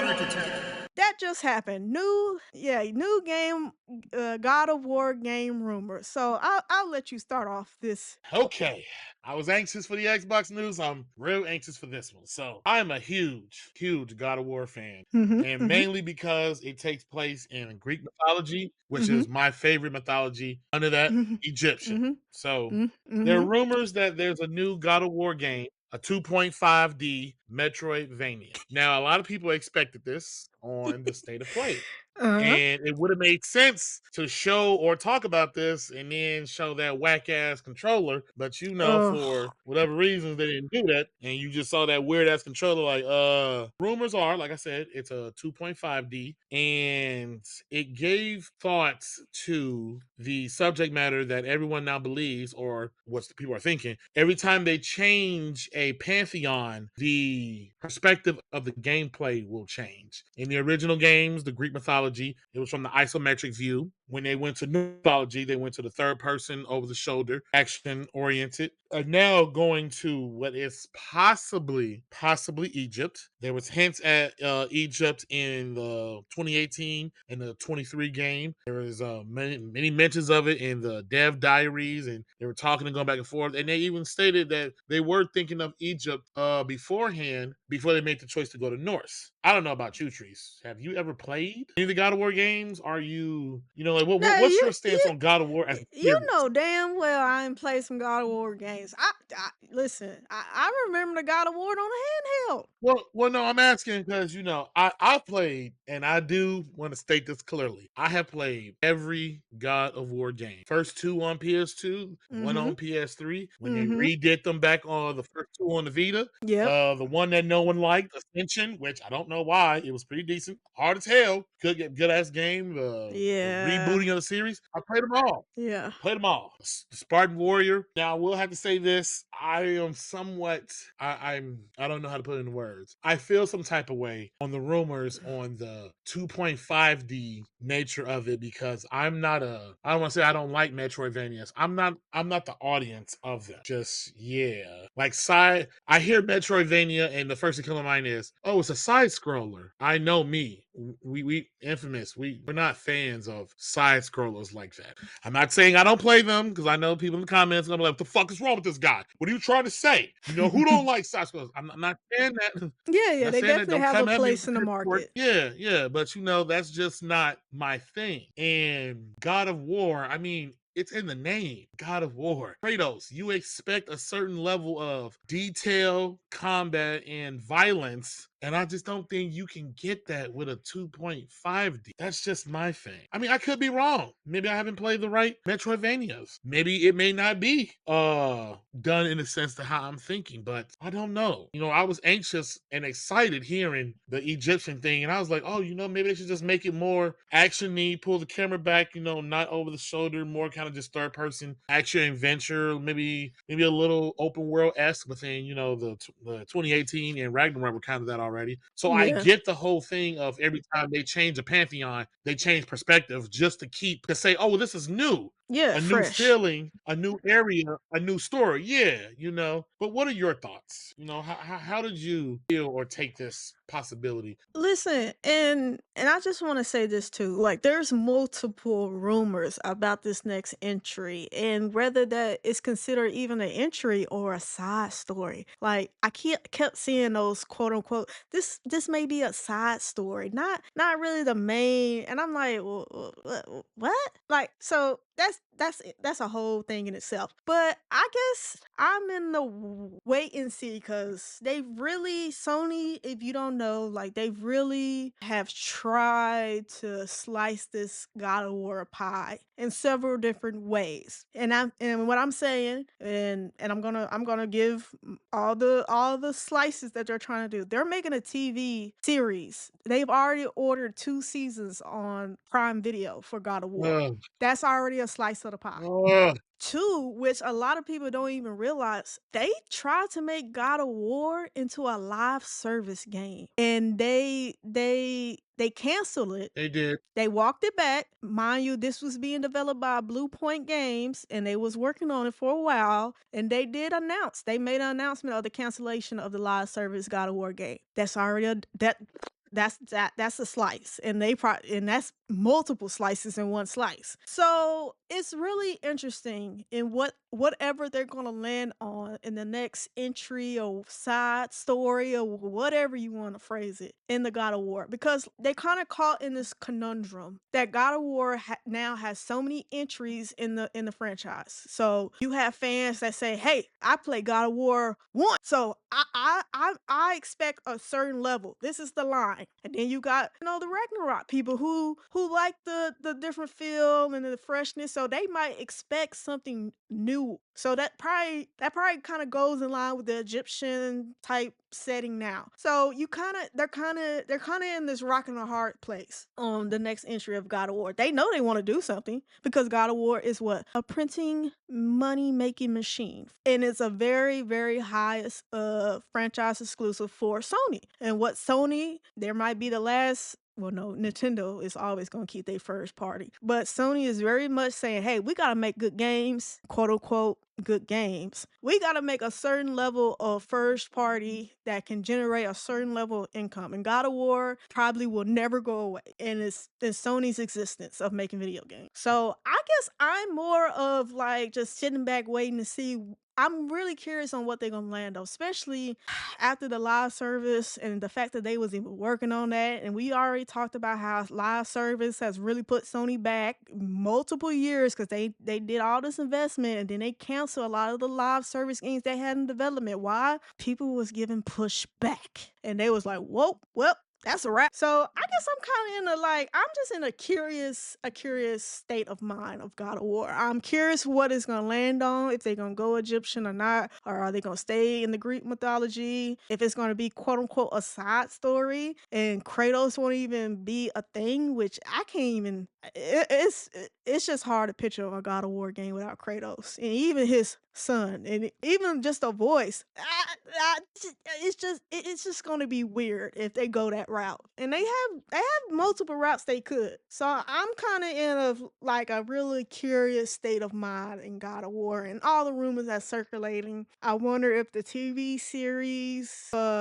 That just happened. New game, God of War game rumor. So I'll let you start off this. Okay. I was anxious for the Xbox news. I'm real anxious for this one. So I'm a huge God of War fan. Mhm, And mhm, mainly because it takes place in Greek mythology, which mhm, is my favorite mythology. Under that, mhm, Egyptian. mhm, So mhm, there are mhm. rumors that there's a new God of War game, a 2.5D Metroidvania. Now, a lot of people expected this on the state of play. Uh-huh. And it would have made sense to show or talk about this and then show that whack ass controller. But Ugh. for whatever reasons, they didn't do that. And you just saw that weird ass controller. Like, rumors are, like I said, it's a 2.5D. And it gave thoughts to the subject matter that everyone now believes, or what the people are thinking. Every time they change a pantheon, the perspective of the gameplay will change. In the original games, the Greek mythology, it was from the isometric view. When they went to new mythology, they went to the third person, over the shoulder, action oriented. Now going to what is possibly Egypt. There was hints at Egypt in the 2018 and the 23 game. There was many mentions of it in the dev diaries, and they were talking and going back and forth. And they even stated that they were thinking of Egypt beforehand, before they made the choice to go to Norse. I don't know about you, Trees. Have you ever played any of the God of War games? Are you like Now what's your stance on God of War as a you series? know damn well I ain't played some God of War games. I listen. I remember the God of War on a handheld. Well, no, I'm asking because I played, and I do want to state this clearly. I have played every God of War game. First two on PS2, one Mhm. on PS3. When they Mhm. redid them back on the first two on the Vita, Yep. the one that no one liked, Ascension, which I don't know why, it was pretty decent, hard as hell, good ass game. The Yeah. rebooting of the series, I played them all. Yeah. Played them all. Spartan Warrior. Now I will have to say this. I am somewhat. I don't know how to put it in words. I feel some type of way on the rumors on the 2.5D nature of it, because I'm not a. I don't want to say I don't like Metroidvanias. I'm not the audience of them. Just yeah. Like side. I hear Metroidvania and the first thing comes to mind is, oh, it's a side scroller. I know me. We infamous. We're not fans of side scrollers like that. I'm not saying I don't play them, because I know people in the comments are gonna be like, "What the fuck is wrong with this guy? What are you trying to say? Who don't like side scrollers?" I'm not saying that. I'm Yeah, yeah, not they saying that. definitely Don't have a come at me with place the in the pitchfork. market. Yeah, yeah, but that's just not my thing. And God of War, I mean, it's in the name, God of War. Kratos, you expect a certain level of detail, combat, and violence, and I just don't think you can get that with a 2.5D. That's just my thing. I mean, I could be wrong. Maybe I haven't played the right Metroidvanias. Maybe it may not be done in the sense to how I'm thinking, but I don't know. I was anxious and excited hearing the Egyptian thing, and I was like, oh, maybe they should just make it more actiony, pull the camera back, not over the shoulder, more kind of just third person action adventure, maybe a little open world esque within, the 2018 and Ragnarok were kind of that already. So I Yeah. get the whole thing of every time they change a pantheon, they change perspective just to say, oh, well, this is new, Yeah, a new fresh. feeling, a new area, a new story. Yeah. But what are your thoughts? How did you feel or take this possibility? Listen, and I just want to say this too. Like there's multiple rumors about this next entry and whether that is considered even an entry or a side story. Like I kept seeing those quote unquote this may be a side story, not really the main. And I'm like, what? Like so that's a whole thing in itself. But I guess I'm in the wait and see because they really Sony, if you don't know, like they really have tried to slice this God of War pie in several different ways. And what I'm saying, and I'm gonna give all the slices that they're trying to do. They're making a TV series. They've already ordered 2 seasons on Prime Video for God of War. Ugh, That's already a slice of the pie. ugh. Two, which a lot of people don't even realize, they tried to make God of War into a live service game, and they canceled it. They did. They walked it back. Mind you, this was being developed by Blue Point Games, and they was working on it for a while. And they did announce, they made an announcement of the cancellation of the live service God of War game. That's already That's a slice, and and that's multiple slices in one slice. So it's really interesting in whatever they're gonna land on in the next entry or side story or whatever you want to phrase it in the God of War, because they kind of caught in this conundrum that God of War now has so many entries in the franchise. So you have fans that say, "Hey, I play God of War one, so I expect a certain level. This is the line." And then you got, the Ragnarok people who like the different feel and the freshness, so they might expect something new. So that probably kind of goes in line with the Egyptian type setting now. So they're kind of in this rock and a hard place on the next entry of God of War. They know they want to do something because God of War is what? A printing money making machine. And it's a very, very highest franchise exclusive for Sony. And what Sony, there might be the last, well, no, Nintendo is always going to keep their first party. But Sony is very much saying, hey, we got to make good games, quote unquote, good games. We got to make a certain level of first party that can generate a certain level of income. And God of War probably will never go away. And it's in Sony's existence of making video games. So I guess I'm more of like just sitting back waiting to see. I'm really curious on what they're gonna land on, especially after the live service and the fact that they was even working on that. And we already talked about how live service has really put Sony back multiple years because they did all this investment and then they canceled a lot of the live service games they had in development. Why? People was giving pushback. And they was like, whoa, well, that's a wrap. So I guess I'm kind of in a like I'm just in a curious state of mind of God of War. I'm curious what it's gonna land on, if they're gonna go Egyptian or not, or are they gonna stay in the Greek mythology? If it's gonna be quote unquote a side story and Kratos won't even be a thing, which I can't even. It's just hard to picture a God of War game without Kratos and even his son and even just a voice. It's just gonna be weird if they go that route. And they have multiple routes they could. So I'm kind of in like a really curious state of mind in God of War and all the rumors that's circulating. I wonder if the TV series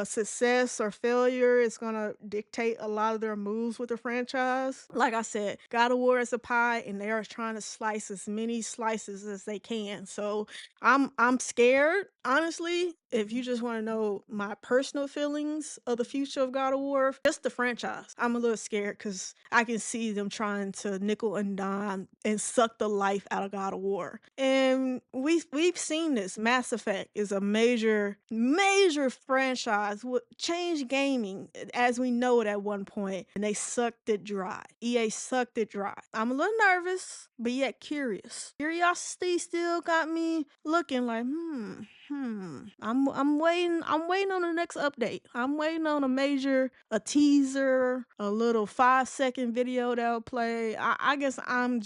success or failure is gonna dictate a lot of their moves with the franchise. Like I said, God of War is a pie and they are trying to slice as many slices as they can. So I'm scared, honestly. If you just want to know my personal feelings of the future of God of War, just the franchise, I'm a little scared because I can see them trying to nickel and dime and suck the life out of God of War. And we've seen this. Mass Effect is a major major franchise, would change gaming as we know it at one point, and they sucked it dry. EA sucked it dry. I'm a little nervous, but yet curious. Curiosity still got me looking like, I'm waiting on the next update. I'm waiting on a teaser, a little 5-second video that'll play. I guess I'm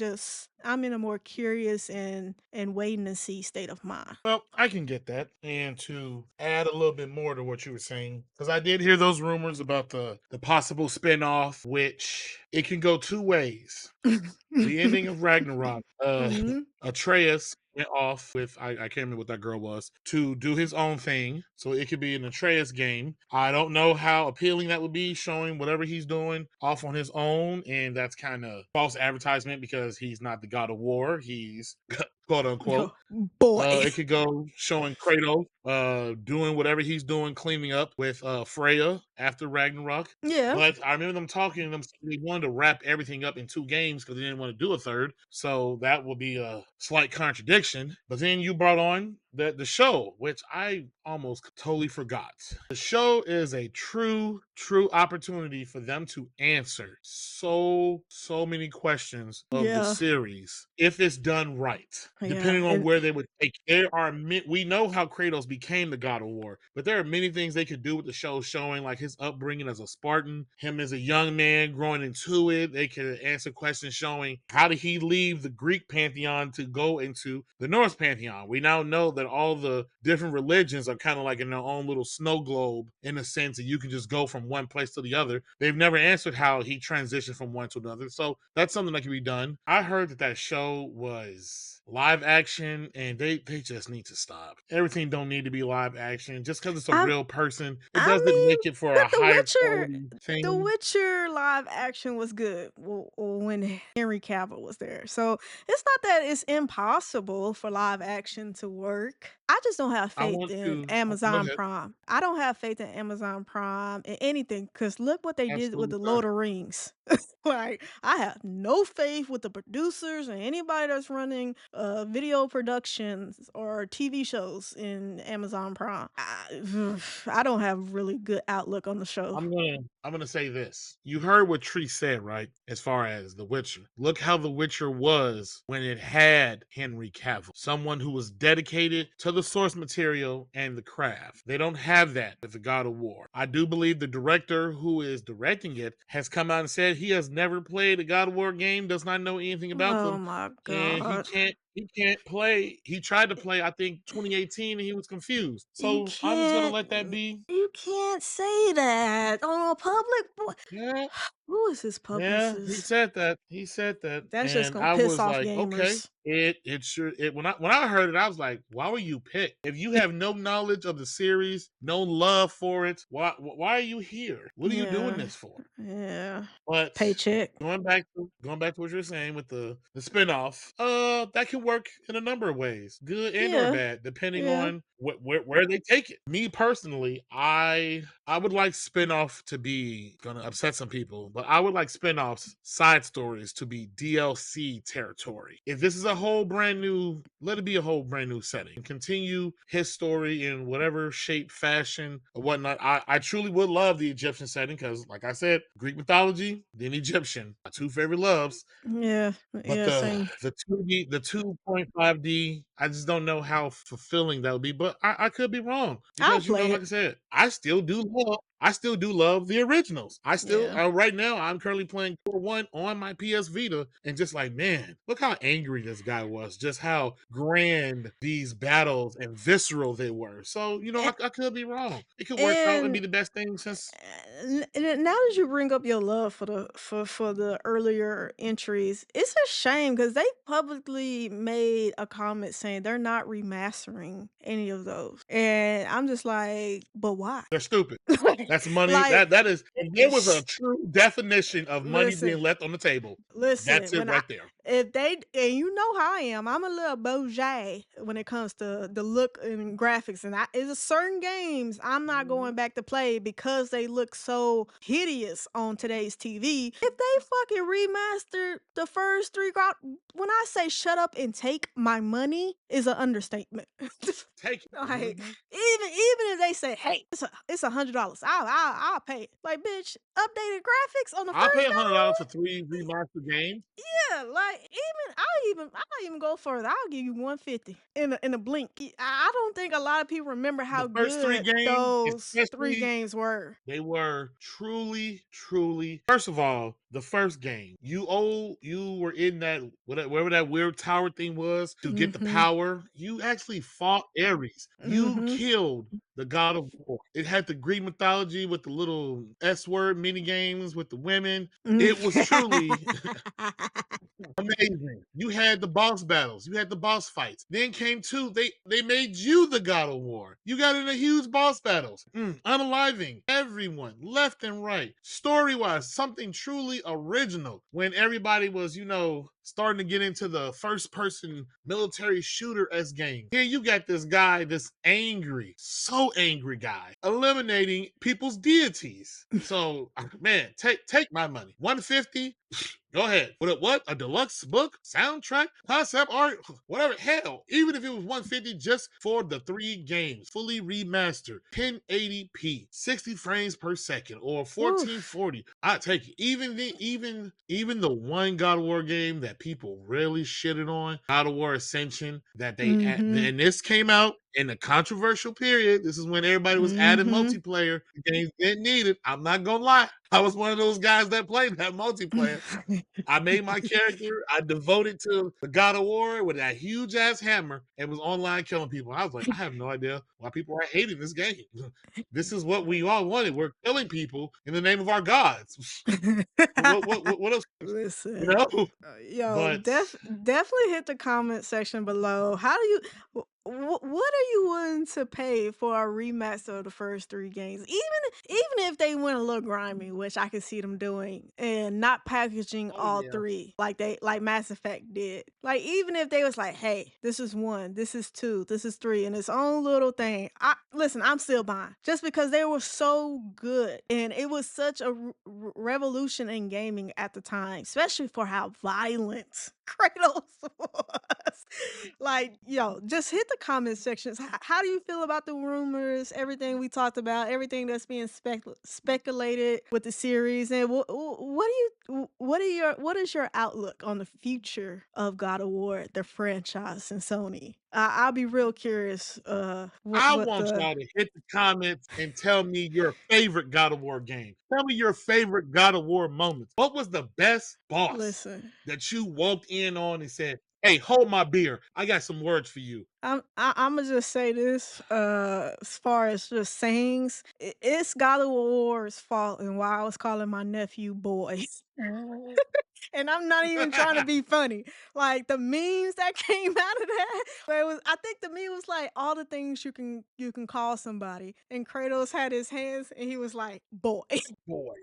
in a more curious and waiting to see state of mind. Well, I can get that. And to add a little bit more to what you were saying, because I did hear those rumors about the possible spinoff, which it can go two ways. The ending of Ragnarok, Mhm. Atreus went off with I can't remember what that girl was to do his own thing. So it could be an Atreus game. I don't know how appealing that would be, showing whatever he's doing off on his own, and that's kind of false advertisement because he's not the God of War. He's quote unquote. Oh, boy. It could go showing Kratos doing whatever he's doing, cleaning up with Freya after Ragnarok. Yeah. But I remember them talking to them. They wanted to wrap everything up in two games because they didn't want to do a third. So that would be a slight contradiction. But then you brought on the show, which I almost totally forgot. The show is a true opportunity for them to answer so many questions of the Yeah. series if it's done right. Yeah. Depending on And where they would take, we know how Kratos became the God of War, but there are many things they could do with the show, showing like his upbringing as a Spartan, him as a young man growing into it. They could answer questions showing how did he leave the Greek pantheon to go into the Norse pantheon. We now know that all the different religions are kind of like in their own little snow globe in a sense, and you can just go from one place to the other. They've never answered how he transitioned from one to another, so that's something that can be done. I heard that show was live action, and they just need to stop. Everything don't need to be live action. Just because it's a I real person, it I doesn't mean, make it for a The higher Witcher quality The thing. Witcher live action was good when Henry Cavill was there. So, it's not that it's impossible for live action to work. I just don't have I faith want in to go Amazon ahead. Prime. I don't have faith in Amazon Prime in anything because look what they did with Absolutely the fair. Lord of Rings. Like, I have no faith with the producers and anybody that's running, video productions or TV shows in Amazon Prime. I don't have really good outlook on the show. I'm gonna say this. You heard what Tree said, right? As far as The Witcher. Look how The Witcher was when it had Henry Cavill, someone who was dedicated to the source material and the craft. They don't have that with the God of War. I do believe the director who is directing it has come out and said he has never played a God of War game, does not know anything about Oh them, my and god. he can't play. He tried to play, I think, 2018, and he was confused. You So I'm just gonna can't let that be. you can't say that on a public Yeah, who is his yeah, he publicist? said that. He said that, That's just and gonna I piss was off like, okay, gamers. it sure it when I heard it, I was like, why were you picked? If you have no knowledge of the series, no love for it, why are you here? What are you doing Yeah. this for? Yeah. But Paycheck. going back to what you're saying with the spinoff, that can work in a number of ways, good and or Yeah. bad, depending Yeah. on where they take it. Me personally, I would like spinoff to be gonna upset some people, but I would like spinoffs, side stories to be DLC territory. If this is a whole brand new, let it be a whole brand new setting. Continue his story in whatever shape, fashion, or whatnot. I truly would love the Egyptian setting because, like I said, Greek mythology, then Egyptian, my two favorite loves. Yeah. But Yeah, same. the 2.5D, I just don't know how fulfilling that would be. But I could be wrong I'll because play like it. I said, I still do love the originals. I still Yeah. right now I'm currently playing Core One on my PS Vita, and just like man, look how angry this guy was. Just how grand these battles and visceral they were. So And I could be wrong. It could work out and be and the best thing since now that you bring up your love for the earlier entries, it's a shame because they publicly made a comment saying they're not remastering any of those, and I'm just like, but why? they're stupid. like, That's money. like, That is if there was a sh- true definition of money listen, being left on the table, that's listen. it When I right there. if they and you know how I am, I'm a little bougie when it comes to the look and graphics, and it's certain games I'm not Mhm. going back to play because they look so hideous on today's TV. If they fucking remastered the first three, when I say shut up and take my money, is an understatement. Take it. Like Mhm. even if they say, "Hey, it's $100," I'll pay it. Like, bitch, updated graphics on the I'll pay first $100 for 3 remastered games. yeah, like I'll even go further. I'll give you 150 in a blink. I don't think a lot of people remember The how first 3 good games, those 3 especially, games were. they were truly, truly. First of all, the first game, you were in that whatever that weird tower thing was to get the Mhm. power. You actually fought Ares. You Mhm. killed the god of war. It had the Greek mythology with the little S word mini games with the women. Mm. It was truly amazing. You had the boss battles. You had the boss fights. Then came two. They made you the God of War. You got into huge boss battles. Unaliving everyone left and right. Story wise, something truly original. When everybody was, starting to get into the first person military shooter S game. Here you got this guy, this angry, so angry guy, eliminating people's deities. So man, take my money. 150. Go ahead. What? A deluxe book, soundtrack, concept art, whatever. Hell, even if it was 150 just for the 3 games, fully remastered, 1080p, 60 frames per second, or Oof. 1440, I take it. Even the one God of War game that people really shitted on, God of War Ascension, Mhm. and this came out in the controversial period. This is when everybody was adding Mhm. multiplayer. The games didn't need it. I'm not gonna lie. I was one of those guys that played that multiplayer. I made my character. I devoted to the God of War with that huge ass hammer and was online killing people. I was like, I have no idea why people are hating this game. This is what we all wanted. We're killing people in the name of our gods. What else? You Listen, know? yo, But definitely hit the comment section below. How do you? what are you willing to pay for a remaster of the first 3 games? Even if they went a little grimy, which I could see them doing, and not packaging Oh all yeah. 3 like Mass Effect did. Like, even if they was like, "Hey, this is 1, this is 2, this is 3," and its own little thing, I'm still buying. Just because they were so good, and it was such a revolution in gaming at the time, especially for how violent Kratos was. Like, yo, just hit the comment sections. How do you feel about the rumors, everything we talked about, everything that's being speculated with the series, and what is your outlook on the future of God of War, the franchise, and Sony? I'll be real curious. I What want the y'all to hit the comments and tell me your favorite God of War game. Tell me your favorite God of War moments. What was the best boss listen. that you walked in on and said, "Hey, hold my beer. I got some words for you." Imma just say this, as far as just sayings, it's God of War's fault and why I was calling my nephew boy. And I'm not even trying to be funny. Like, the memes that came out of that, where it was I think the meme was like, all the things you can call somebody, and Kratos had his hands, and he was like, "Boy." Boy.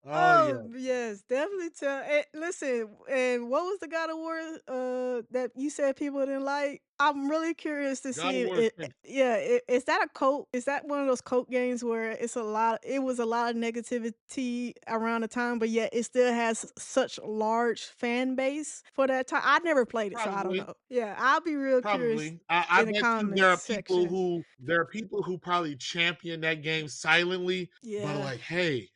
Oh yeah. Oh, yes, definitely tell listen, and what was the God of War, that you said people didn't like? I'm really curious to God of see War it Infinite. yeah, is that a cult? Is that one of those cult games where it was a lot of negativity around the time, but yet it still has such large fan base for that time? I never played it, so I don't Probably. know. Yeah, I'll be real curious Probably. I in the bet you there comments are people section. who probably champion that game silently, but Yeah, like, hey,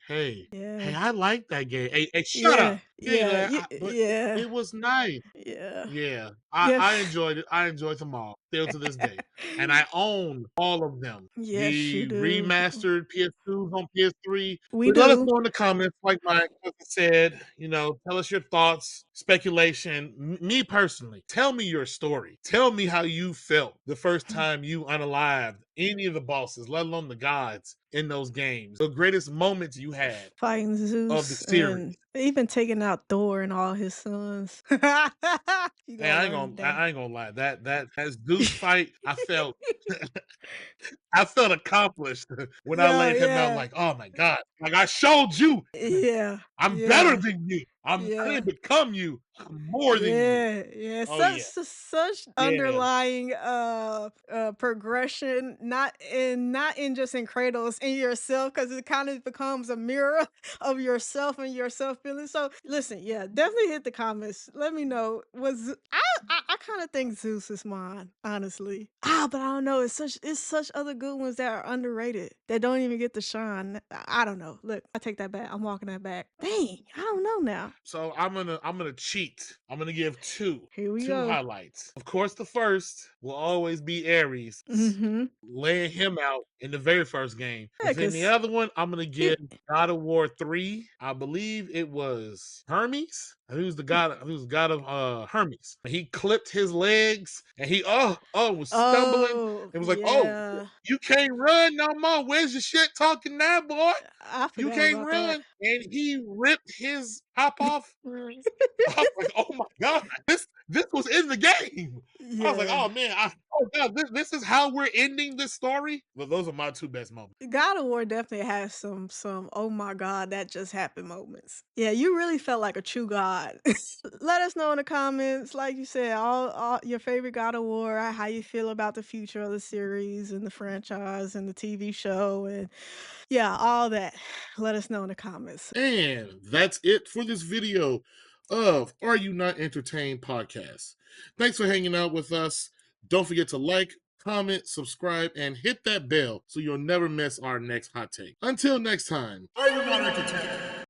yeah, I like that game. Hey, shut yeah, up. Hey, yeah, man, but yeah, it was nice. yeah, Yeah, yeah. I enjoyed it. I enjoyed them all still to this day, and I own all of them. Yes, you The do. remastered PS2s on PS3. We But let us do. know in the comments, like my cousin said. Tell us your thoughts, speculation. Me personally, tell me your story. Tell me how you felt the first time you unalived any of the bosses, let alone the gods in those games. The greatest moments you had Fighting of the Zeus series. and even taking out Thor and all his sons. You Hey, gonna learn today. I ain't gonna lie. That Zeus fight, I felt accomplished when I Yo, laid him out. yeah. Like, oh my god, like I showed you, Yeah, I'm better yeah, than you. I yeah. didn't become you. I'm more than you. Yeah, yeah, Oh yeah, such yeah. underlying progression, not in just in Kratos, in yourself, because it kind of becomes a mirror of yourself and your self feeling. So listen, yeah, definitely hit the comments. Let me know. I kind of think Zeus is mine, honestly. But I don't know. It's such other good ones that are underrated that don't even get the shine. I don't know. Look, I take that back. I'm walking that back. Dang, I don't know now. So I'm gonna cheat. I'm gonna give Here we two go. highlights. Of course, the first will always be Ares, Mhm. laying him out in the very first game. Yeah, But then the 'cause other one, I'm gonna he give God of War 3. I believe it was Hermes. I think it was the god. I think it was the god of Hermes. He clipped his legs and he was stumbling. Oh, It was like, oh, yeah. you can't run no more. Where's your shit talking now, boy? I You forgot can't about that. run. And he ripped his top off. I was like, oh my god, this was in the game. I was like, Yeah. oh man, oh god, this is how we're ending this story. Well, those are my two best moments. God of War definitely has some, "Oh my god, that just happened" moments. Yeah, you really felt like a true god. Let us know in the comments, like you said, all your favorite God of War, how you feel about the future of the series and the franchise and the TV show, and yeah, all that. Let us know in the comments. And that's it for this video of Are You Not Entertained podcast. Thanks for hanging out with us. Don't forget to like, comment, subscribe, and hit that bell so you'll never miss our next hot take. Until next time, are you not entertained?